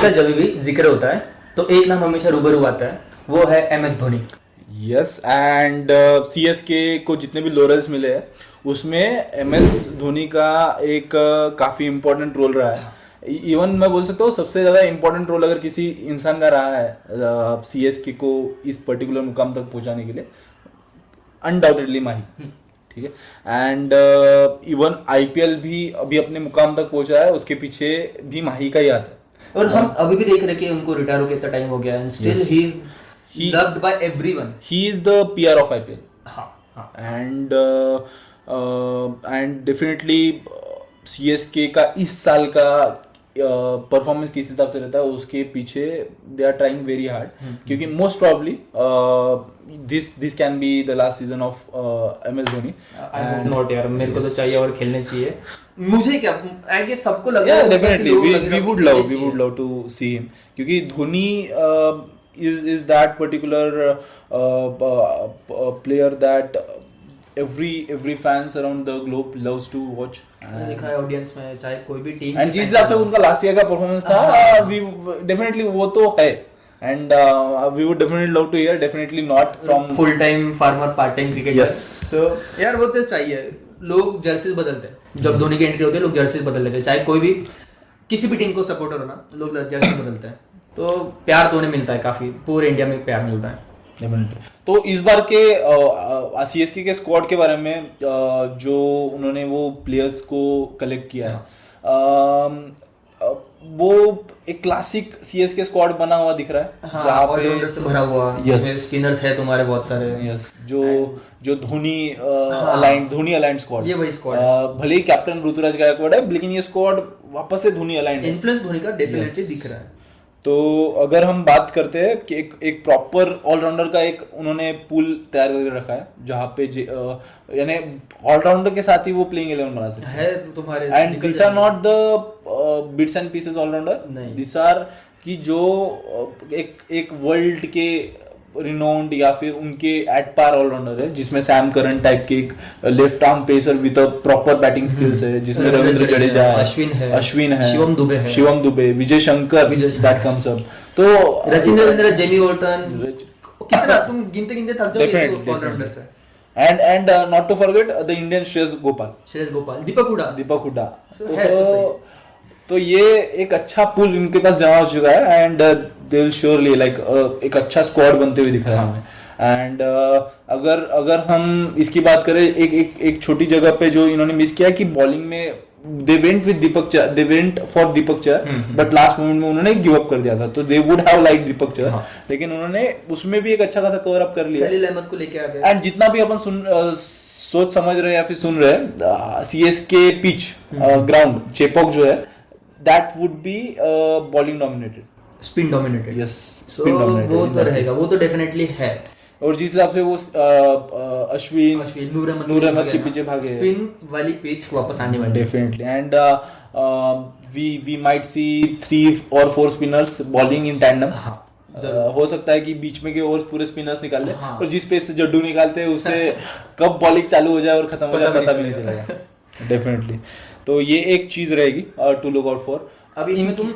का जब भी जिक्र होता है तो एक नाम हमेशा रूबरू आता है, वो है MS Dhoni. Yes, and CSK को जितने भी लॉरेल्स मिले हैं उसमें एमएस धोनी का एक काफ़ी इम्पोर्टेंट रोल रहा है। इवन मैं बोल सकता हूँ सबसे ज़्यादा इम्पोर्टेंट रोल अगर किसी इंसान का रहा है सीएसके को इस पर्टिकुलर मुकाम तक पहुंचाने के लिए, अनडाउटेडली माही। ठीक है, एंड इवन आईपीएल भी अभी अपने मुकाम तक पहुंचा है, उसके पीछे भी माही का ही हाथ है। और हम अभी भी देख रहे हैं कि उनको रिटायर होकर इतना टाइम हो गया and still Yes. He is loved by everyone. He is the PR of IPL. हाँ एंड डेफिनेटली सीएसके का इस साल का परफॉर्मेंस किस हिसाब से रहता है उसके पीछे they are trying very hard, क्योंकि most probably this can be the last season of MS Dhoni. I hope not यार, मेरे को तो चाहिए और खेलने चाहिए। मुझे क्या, आई गेस सबको लग रहा Yeah, है definitely. कि लोग लग We रहा है would कि love खेलने चाहिए। to see him, क्योंकि Dhoni is that particular player that every fans around the globe loves to watch. मैंने देखा है ऑडियंस में, चाहे कोई भी टीम एंड जिस हिसाब से उनका लास्ट ईयर का परफॉर्मेंस था, वी डेफिनेटली वो तो है, and we would definitely love to hear, definitely not from full time farmer part time cricketer. Yes. तो यार वो तो चाहिए। लोग जर्सीज बदलते हैं जब धोनी की एंट्री होती है, लोग जर्सीज बदल लेते हैं, चाहे कोई भी किसी भी टीम को सपोर्टर हो ना, लोग जर्सी बदलते हैं। तो प्यार तो उन्हें मिलता है, काफी पूरे इंडिया में प्यार मिलता है। डेफिनेटली। तो इस बार के सीएसके के स्क्वाड के बारे में जो उन्होंने वो प्लेयर्स को कलेक्ट किया है, वो एक क्लासिक सीएसके स्क्वाड बना हुआ दिख रहा है, हाँ, जहाँ ऑलराउंडर से भरा हुआ। Yes. स्पिनर्स है तुम्हारे बहुत सारे। यस, जो धोनी अलाइंड स्क्वाड, ये वही स्क्वाड भले ही कैप्टन ऋतुराज गायकवाड़ है, लेकिन ये स्क्वाड वापस से धोनी अलाइंड है। इन्फ्लुएंस धोनी का डेफिनेटली दिख रहा है। तो अगर हम बात करते हैं कि एक प्रॉपर ऑलराउंडर का एक उन्होंने पूल तैयार करके रखा है, जहाँ पे यानी ऑलराउंडर के साथ ही वो प्लेइंग 11 बना सकते है तुम्हारे। And this are not the bits and pieces allrounder, this are कि जो एक वर्ल्ड के रिनोन्ड या फिर उनके एट पार ऑलराउंडर है, जिसमें सैम करन टाइप के एक left arm pacer with a proper batting skills है, जिसमें रविंद्र जडेजा है, अश्विन है, Shivam Dube, Vijay Shankar that comes up. तो रविंद्र, जेमी वॉर्टन, कितना तुम गिनते थक जाओगे ऑलराउंडर्स है। And not to forget the Indian Shreyas Gopal, Deepak Hooda. तो ये एक अच्छा पूल इनके पास जमा हो चुका है, and they will surely like एक अच्छा स्क्वाड बनते हुए दिख रहा है हमें। एंड अगर हम इसकी बात करें एक छोटी जगह पे जो इन्होंने मिस किया कि बॉलिंग में they went for Deepak Chahar, but last moment में उन्होंने गिव अप कर दिया था। तो they would have like Deepak Chahar, लेकिन उन्होंने उसमें भी एक अच्छा खासा कवर अप कर लिया। खलील अहमद को लेके आ गए। एंड जितना भी अपन सोच समझ रहे हैं या फिर सुन रहे हैं, सीएसके पिच ग्राउंड चेपॉक जो है, that would be bowling dominated, spin dominated. yes, so वो तो रहेगा, वो तो डेफिनेटली है। और जिस हिसाब से वो अश्विन नूर अहमद के पीछे भागे, स्पिन वाली पिच वापस आने वाली definitely. And we might see 3 or 4 spinners bowling in tandem. हो सकता है कि बीच में के ओवर्स पूरे स्पिनर्स निकाल ले, और जिस पेस से जड्डू निकालते हैं उससे कब बॉलिंग चालू हो जाए और खत्म हो जाए पता भी नहीं चलेगा। डेफिनेटली। तो ये एक चीज रहेगी टू लुक आउट फॉर। अभी इसमें तुम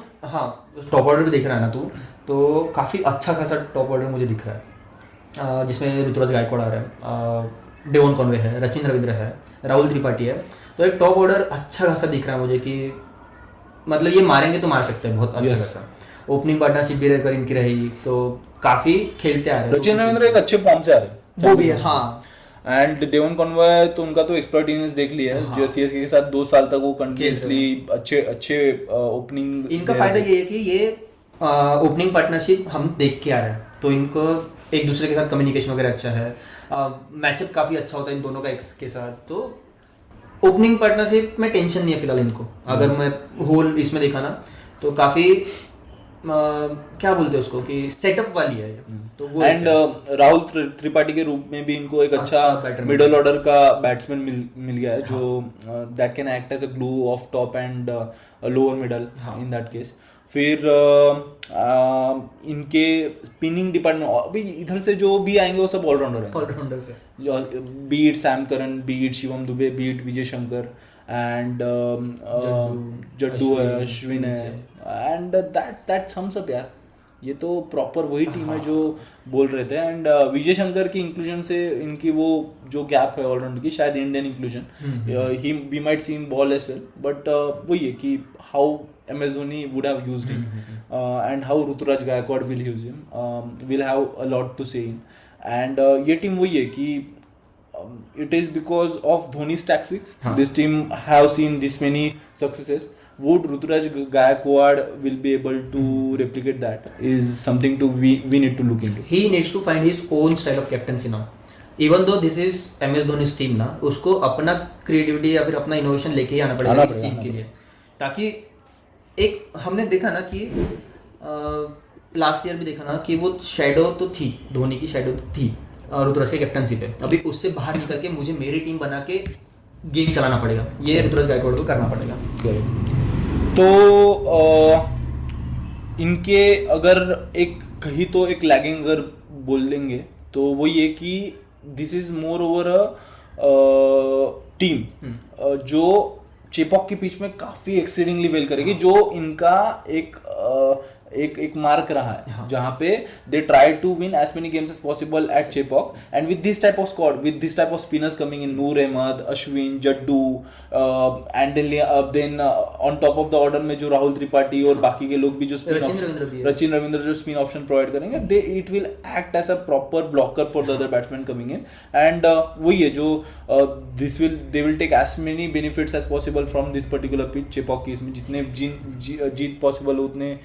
टॉप ऑर्डर देख रहा है ना तू, तो काफी अच्छा खासा टॉप ऑर्डर मुझे दिख रहा है, जिसमें ऋतुराज गायकवाड़ आ रहा है, डेवन कॉनवे है, रचिन रविंद्र है, राहुल त्रिपाठी है। तो एक टॉप ऑर्डर अच्छा खासा दिख रहा है मुझे कि मतलब ये मारेंगे तो मार सकते हैं बहुत अच्छा खासा। ओपनिंग पार्टनरशिप भी अगर इनकी रहेगी तो काफी खेलते आ रहे हैं। रचिन रविंद्र एक अच्छे फॉर्म से आ रहे हैं, वो भी है। हाँ, एंड डेवन कॉनवे तो उनका तो एक्सपर्ट इनिंग्स देख लिया है, जो सीएसके के साथ 2 साल तक वो कंटिन्यूअसली अच्छे ओपनिंग। इनका फायदा ये है कि ये ओपनिंग पार्टनरशिप हम देख के आ रहे हैं, तो इनको एक दूसरे के साथ कम्युनिकेशन वगैरह अच्छा है, मैचअप काफी अच्छा होता है इन दोनों का एक के साथ। तो ओपनिंग पार्टनरशिप में टेंशन नहीं है फिलहाल इनको। अगर मैं होल इसमें देखा ना तो काफी क्या बोलते हैं उसको कि सेटअप वाली है। तो वो एंड राहुल त्रिपाठी के रूप में भी इनको एक अच्छा मिडल ऑर्डर का बैट्समैन मिल गया है, जो that can act as a glue of top and lower middle in that case. फिर इनके स्पिनिंग डिपार्टमेंट अभी इधर से जो भी आएंगे वो सब ऑलराउंडर है, be it Sam Curran, be it Shivam Dube, be it Vijay Shankar and Jaddu है, अश्विन है, एंड दैट सम्स अप यार. ये तो प्रॉपर वही टीम है जो बोल रहे थे. एंड विजय शंकर की इंक्लूजन से इनकी वो जो गैप है ऑलराउंड की, शायद इंडियन इंक्लूजन ही we might see in ball as well, but वही है कि how MS Dhoni would have used him and how Ruturaj Gaikwad will use him will have a lot to say in. And ये team वही है कि it is because of Dhoni's tactics this team have seen this many successes. Would Ruturaj Gaikwad will be able to replicate that is something to we need to look into. He needs to find his own style of captaincy now. Even though this is MS Dhoni's team ना, उसको अपना creativity या फिर अपना innovation लेके ही आना पड़ेगा इस टीम के लिए, ताकि एक हमने देखा ना कि लास्ट ईयर भी देखा ना कि वो शैडो तो थी, धोनी की शैडो तो थी ऋतुराज के कैप्टनसी पे. अभी उससे बाहर निकल के मुझे मेरी टीम बना के गेम चलाना पड़ेगा, ये ऋतुराज गायकवाड़ को करना पड़ेगा. तो इनके अगर एक कहीं तो एक लैगिंग अगर बोल देंगे तो वो ये कि this is more over a team जो चेपॉक के पिच में काफी एक्सीडिंगली वेल करेगी, जो इनका एक मार्क रहा है जहां पे they try to win as many games as possible at Chepauk. And with this type of squad, with this type of spinners coming in, Noor Ahmad, Ashwin, Jaddu, and then on top of the order में जो राहुल त्रिपाठी और बाकी के लोग भी जो रचिन रविंद्र जो स्पिन ऑप्शन प्रोवाइड करेंगे, they it will act as a proper blocker for the other batsman coming in. And वही है जो they will take as many benefits as possible from this particular pitch. Chepauk की इसमें जितने जीत पॉसिबल हो उतने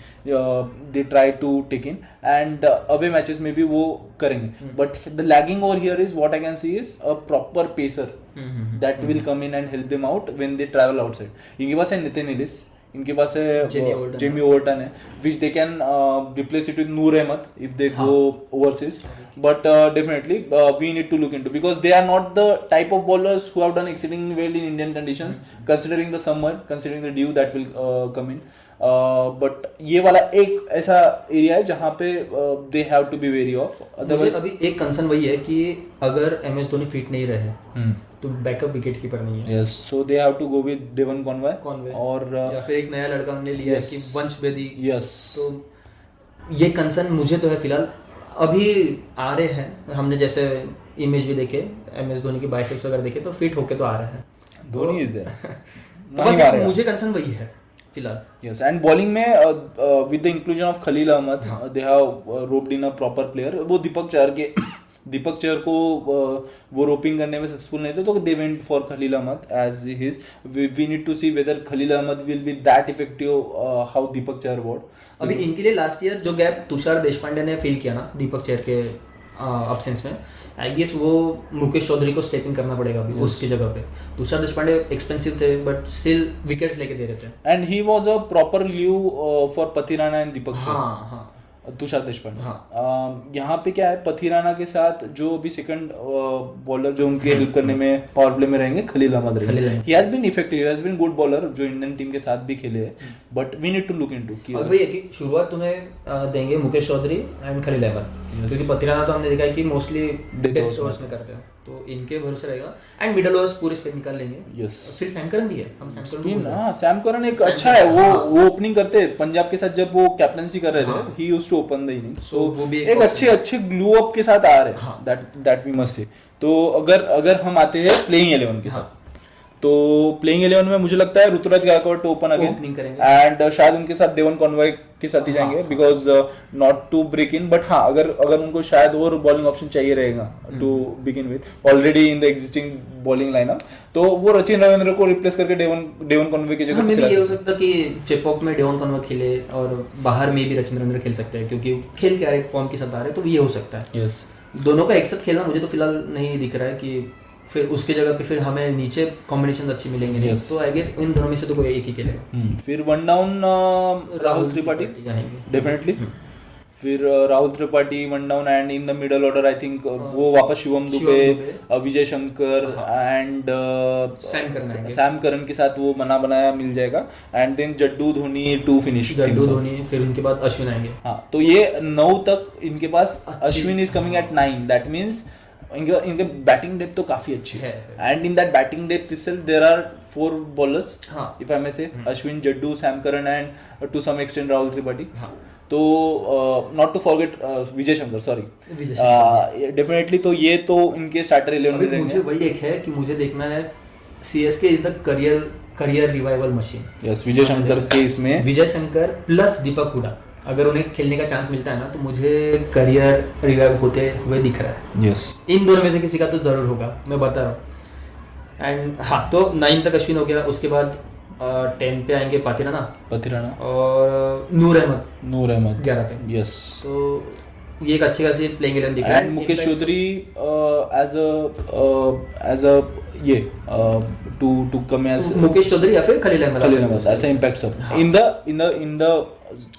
they try to take in, and away matches में भी वो करेंगे. But the lagging over here is what I can see is a proper pacer that will come in and help them out when they travel outside. इनके पास है Nitin Alice, इनके पास है Jamie Overton है, which they can replace it with Noor Ahmed if they go overseas. But definitely we need to look into, because they are not the type of bowlers who have done exceedingly well in Indian conditions, considering the summer, considering the dew that will come in. But ये वाला एक ऐसा area है जहाँ पे they have to be very off. Otherwise अभी एक concern वही है कि अगर MS धोनी फिट नहीं रहे तो बैकअप विकेट कीपर नहीं है. Yes, so they have to go with Devon Conway और या फिर एक नया लड़का हमने लिया है कि वंश बेदी. यस, तो ये कंसर्न मुझे तो है फिलहाल. अभी आ रहे हैं, हमने जैसे इमेज भी देखे MS धोनी के बाइसेप्स वगैरह देखे तो फिट होके तो आ रहे हैं. Dhoni is there. बस मुझे कंसर्न वही है फिलहाल. Yes, and bowling में with the inclusion of Khalil Ahmed, they have roped in a proper player. वो दीपक चहर को वो रोपिंग करने में सक्सेसफुल नहीं थे, तो they went for Khalil Ahmed as his. We need to see whether Khalil Ahmed will be that effective how Deepak Chahar bowled. अभी इनके लिए लास्ट ईयर जो गैप तुषार देशपांडे ने फील किया ना दीपक चहर के अब्सेंस में, आई गेस वो मुकेश चौधरी को स्टेपिंग करना पड़ेगा अभी उसकी जगह पे. तुषार देशपांडे एक्सपेंसिव थे बट स्टिल विकेट्स लेके दे रहे थे. And he was a proper leave for Pathirana and Deepak Chahar. Tushar Deshpande. यहाँ पे क्या है, पथिराना के साथ जो अभी सेकंड बॉलर जो उनके हेल्प करने में पावर प्ले में रहेंगे, खलील अहमद रहेंगे. He has been effective, he has been good bowler जो इंडियन टीम के साथ भी खेले हैं. But we need to look into कि वही है कि शुरुआत तुम्हें देंगे मुकेश चौधरी एंड खलील अहमद, क्योंकि पथिराना तो हमने देखा है कि मोस्टली डेथ ओवर्स में करते हैं, तो इनके भरोसे रहेगा. एंड मिडल ओवर्स पूरे स्पिन निकाल लेंगे. यस, फिर सैम करन भी है. हम सैम करन एक अच्छा है, वो ओपनिंग करते हैं. पंजाब के साथ जब वो कैप्टनसी कर रहे थे, he used to open the innings. So वो भी एक अच्छे ग्लू अप के साथ आ रहे हैं, दैट वी मस्ट से. तो अगर हम आते हैं प्लेइंग 11 के साथ, तो प्लेइंग 11 में मुझे लगता है Ruturaj Gaikwad to open again, and शायद उनके साथ डेवन कॉनवे के साथ ही जाएंगे, because not to break in. But हाँ, अगर उनको शायद और बॉलिंग ऑप्शन चाहिए रहेगा to begin with already in the existing bowling lineup, तो वो रचिन रविंद्र को रिप्लेस करके डेवन कॉनवे की जगह में भी ये हो सकता है कि चेपॉक में डेवन कॉनवे खेले और बाहर में भी रचिन रविंद्र खेल सकते हैं, क्योंकि खेल के एक फॉर्म के साथ आ रहे हैं, तो ये हो सकता है. यस, दोनों का एक साथ खेलना मुझे तो फिलहाल नहीं दिख रहा है कि फिर उसके जगह पे फिर हमें नीचे कॉम्बिनेशन अच्छी मिलेंगे. yes. तो आई गेस इन दोनों में से तो कोई एक ही खेलेगा. फिर one down Rahul Tripathi definitely. फिर Rahul Tripathi one down, and in the middle order I think वो वापस Shivam Dube, Vijay Shankar and Sam Curran के साथ वो बना बनाया मिल जाएगा. And then Jaddu Dhoni to finish. Jaddu Dhoni, फिर उनके बाद अश्विन आएंगे. हाँ, तो ये 9 तक इनके पास. Ashwin is coming at 9, that means इनके बैटिंग डेप्थ तो काफी अच्छी है and in that batting depth itself there are 4 bowlers if I may say Ashwin, Jaddu, Sam Curran and to some extent Rahul Tripathi. तो not to forget Vijay Shankar, sorry definitely. तो ये तो इनके स्टार्टर 11 में रहेंगे. मुझे वही एक है कि मुझे देखना है CSK is the career revival machine. Yes, Vijay Shankar के इसमें विजय शंकर प्लस दीपक हुडा अगर उन्हें खेलने का चांस मिलता है ना तो मुझे करियर रिवाइव होते हुए दिख रहा है. यस, इन दोनों में से किसी का तो जरूर होगा, मैं बता रहा हूँ. एंड हाँ, तो 9 तक अश्विन हो गया. उसके बाद 10 पे आएंगे पातिराना और नूर अहमद 11 पे. यस, तो ये एक अच्छी खासी प्लेइंग 11 दिख रहा है. And Mukesh Choudhary as a ये to come as Mukesh Choudhary या फिर खलील अहमद ऐसा impact sub in the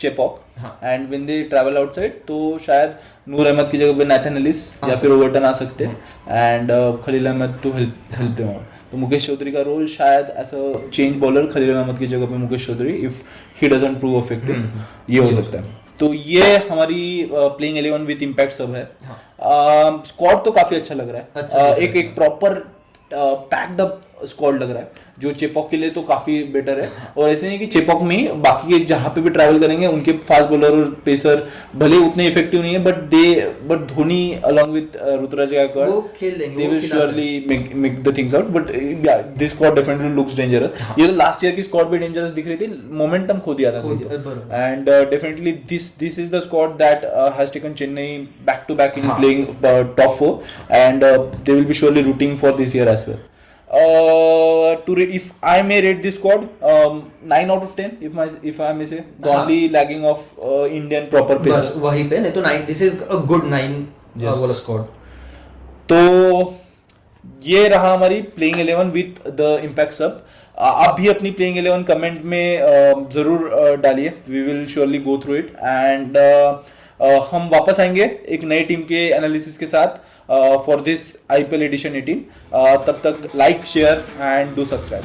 Chepauk. And when they travel outside तो शायद नूर अहमद की जगह पे नाथन एलिस या फिर ओवरटन आ सकते हैं and Khaleel Ahmed to help them out. तो मुकेश चौधरी का रोल शायद as a change bowler Khaleel Ahmed की जगह पे Mukesh Choudhary if he doesn't prove effective, ये हो सकता है. तो ये हमारी प्लेइंग 11 विद इम्पैक्ट सब है. स्क्वाड तो काफी अच्छा लग रहा है. एक प्रॉपर पैक्ड अप स्क्वाड लग रहा है जो चेपॉक के लिए तो काफी बेटर है. और ऐसे नहीं कि चेपॉक में बाकी के जहां पे भी ट्रैवल करेंगे उनके फास्ट बॉलर और पेसर भले उतने इफेक्टिव नहीं है but Dhoni along with Ruturaj Gaikwad they will surely make the things out. But this squad definitely looks dangerous. ये तो लास्ट ईयर की स्क्वाड भी डेंजरस दिख रही थी, मोमेंटम खो दिया था and definitely this is the squad that has taken Chennai back to back in playing top 4 and they will be surely rooting for this year as well. If I may rate this squad, 9 out of 10 if I may say. The only lagging of Indian proper pacer. बस वहीं पे, नहीं तो 9. This is a good 9 वाला squad. तो ये रहा हमारी प्लेइंग 11 विद द इम्पैक्ट सब. आप भी अपनी प्लेइंग 11 कमेंट में जरूर डालिए. We will surely go through it and हम वापस आएंगे एक नई टीम के एनालिसिस के साथ फॉर दिस IPL एडिशन 18. तब तक like, share and do subscribe.